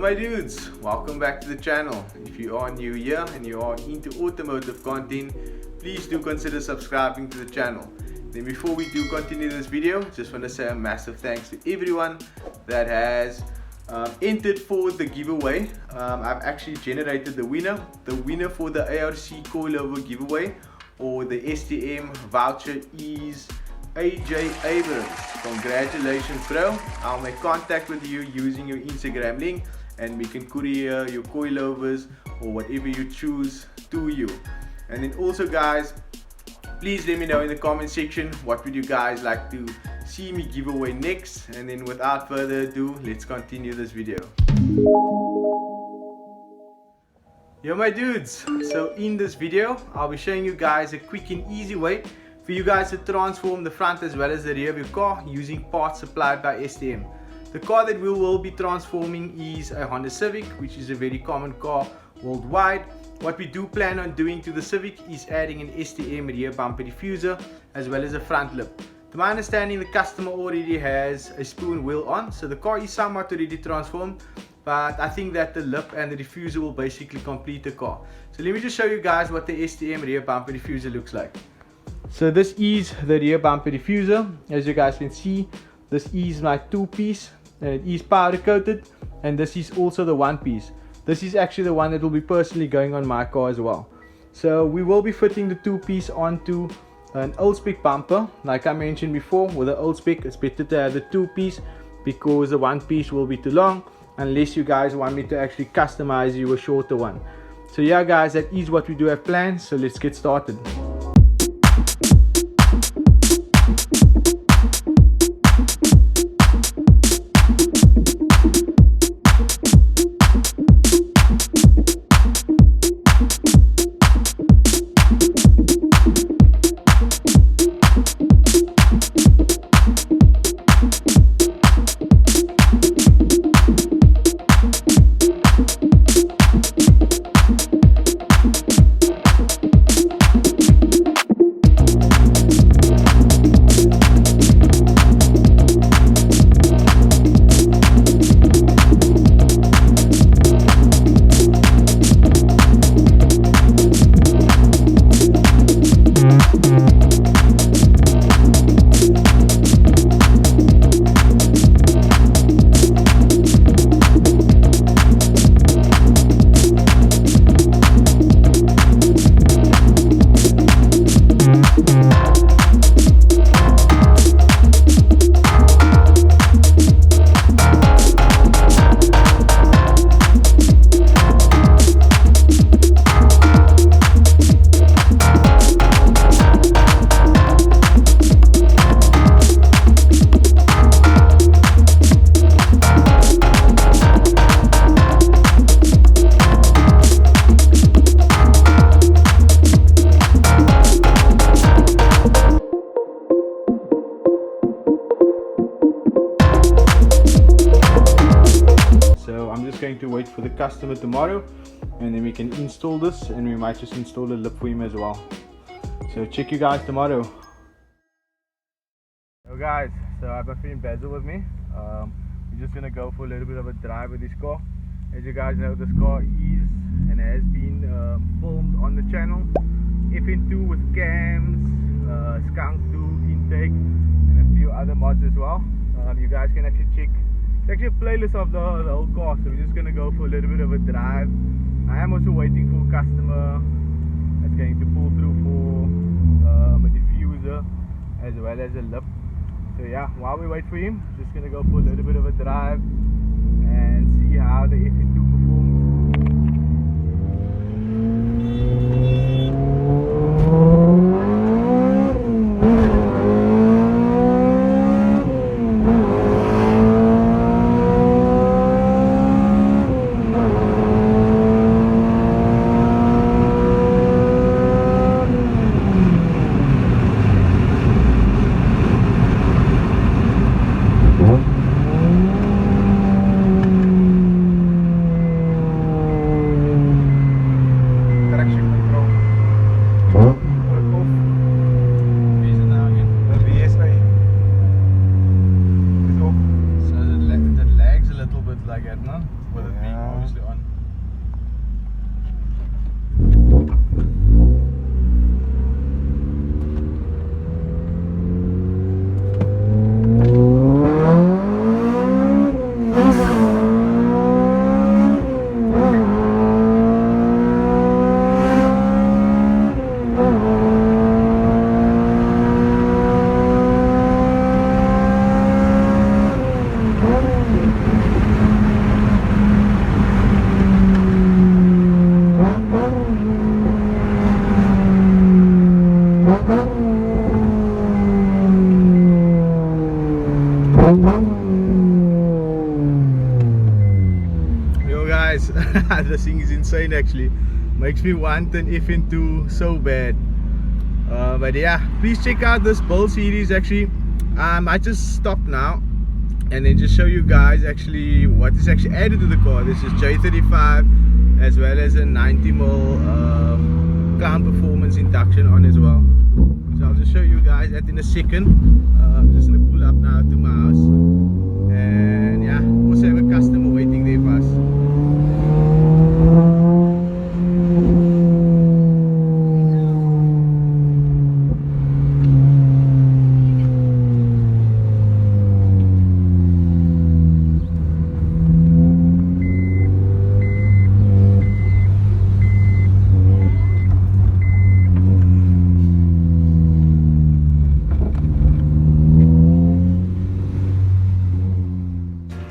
my dudes, welcome back to the channel. If you are new here and you are into automotive content, please do consider subscribing to the channel. Then before we do continue this video, just want to say a massive thanks to everyone that has entered for the giveaway. I've actually generated the winner for the ARC coilover giveaway, or the STM voucher is AJ Abrams. Congratulations, bro. I'll make contact with you using your Instagram link and we can courier your coilovers or whatever you choose to you. And then also, guys, please let me know in the comment section what would you guys like to see me give away next. And then without further ado, let's continue this video. Yo my dudes, so in this video I'll be showing you guys a quick and easy way for you guys to transform the front as well as the rear of your car using parts supplied by STM. The car that we will be transforming is a Honda Civic, which is a very common car worldwide. What we do plan on doing to the Civic is adding an STM rear bumper diffuser as well as a front lip. To my understanding, the customer already has a spoon wheel on, so the car is somewhat already transformed, but I think that the lip and the diffuser will basically complete the car. So let me just show you guys what the STM rear bumper diffuser looks like. So this is the rear bumper diffuser. As you guys can see, this is my two-piece and it is powder coated, and this is also the one-piece. This is actually the one that will be personally going on my car as well. So we will be fitting the two-piece onto an WONG'SPEC bumper. Like I mentioned before, with the WONG'SPEC it's better to have the two-piece because the one-piece will be too long, unless you guys want me to actually customize you a shorter one. So yeah guys, that is what we do have planned, so let's get started. Going to wait for the customer tomorrow and then we can install this, and we might just install a lip for him as well. So check you guys tomorrow. So guys, so I have my friend Basil with me. We're just gonna go for a little bit of a drive with this car. As you guys know, this car is and has been filmed on the channel. FN2 with cams, skunk 2 intake, and a few other mods as well. You guys can actually check. It's actually a playlist of the whole car, so we're just going to go for a little bit of a drive. I am also waiting for a customer that's going to pull through for a diffuser as well as a lip. So yeah, while we wait for him, just going to go for a little bit of a drive and see how the FN2 performs. like that now, with it being obviously on. Yo guys, this thing is insane actually. Makes me want an F2 so bad. But yeah, please check out this build series actually. I might just stop now and then just show you guys actually what is actually added to the car. This is J35 as well as a 90mm clown performance induction on as well. So I'll just show you guys that in a second. I'm just gonna pull up now to my house, and yeah, also have a customer waiting there for us.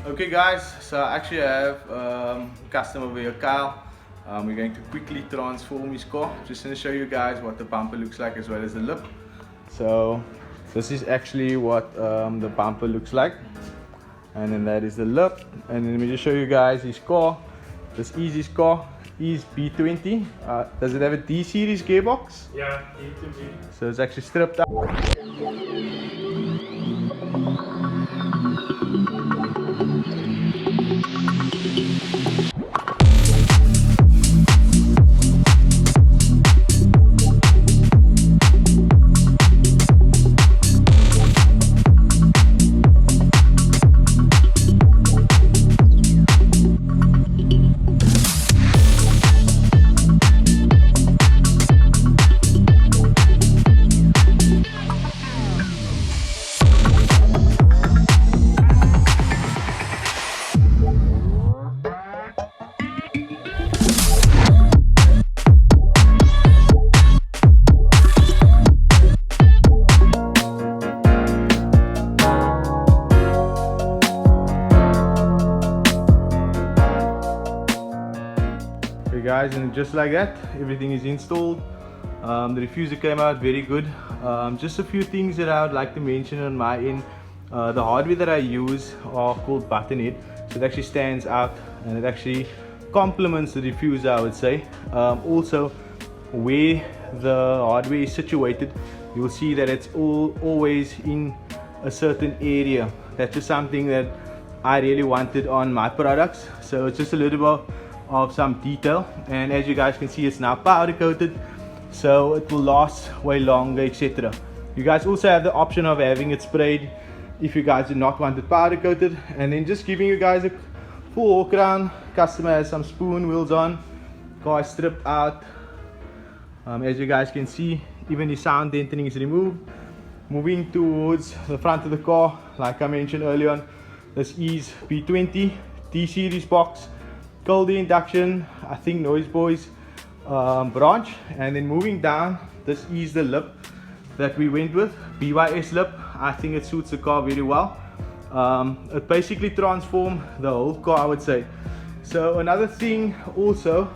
Okay guys, so I actually have customer over here, Kyle. We're going to quickly transform his car. Just going to show you guys what the bumper looks like as well as the lip. So this is actually what the bumper looks like, and then that is the lip. And then let me just show you guys his car. This is his car, is B20. Does it have a D series gearbox? Yeah, D2B. So it's actually stripped out. Guys, and just like that, everything is installed. The diffuser came out very good. Just a few things that I would like to mention on my end. The hardware that I use are called buttonhead, so it actually stands out and it actually complements the diffuser, I would say. Also, where the hardware is situated, you'll see that it's always in a certain area. That's just something that I really wanted on my products, so it's just a little bit of some detail. And as you guys can see, it's now powder coated, so it will last way longer, etc. You guys also have the option of having it sprayed if you guys do not want it powder coated. And then just giving you guys a full walk around. Customer has some spoon wheels on, car is stripped out. As you guys can see, even the sound deadening is removed. Moving towards the front of the car, like I mentioned earlier on, this is B20 D series box, cold induction, I think Noise Boys branch. And then moving down, this is the lip that we went with, BYS lip. I think it suits the car very well. It basically transformed the whole car, I would say. So another thing also,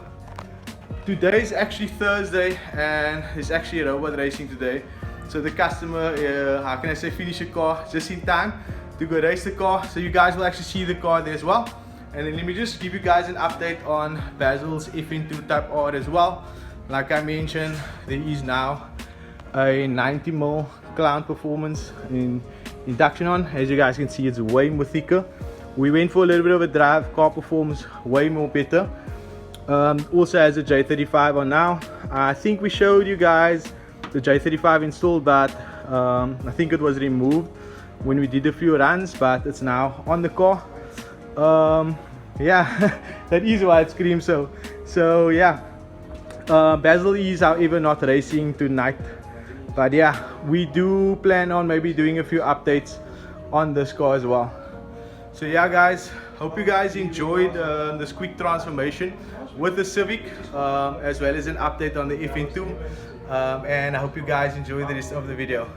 today is actually Thursday and it's actually a robot racing today. So the customer, how can I say, finished the car just in time to go race the car. So you guys will actually see the car there as well. And then let me just give you guys an update on Basil's FN2 Type R as well. Like I mentioned, there is now a 90mm clown performance in induction on. As you guys can see, it's way more thicker. We went for a little bit of a drive, car performs way more better. Also has a J35 on now. I think we showed you guys the J35 installed, but I think it was removed when we did a few runs, but it's now on the car. Yeah, that is why it screams so yeah. Basil is however not racing tonight, but yeah, we do plan on maybe doing a few updates on this car as well. So yeah guys, hope you guys enjoyed this quick transformation with the Civic, as well as an update on the FN2, and I hope you guys enjoy the rest of the video.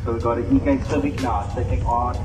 So we've got an EK Civic now sitting on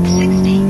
60.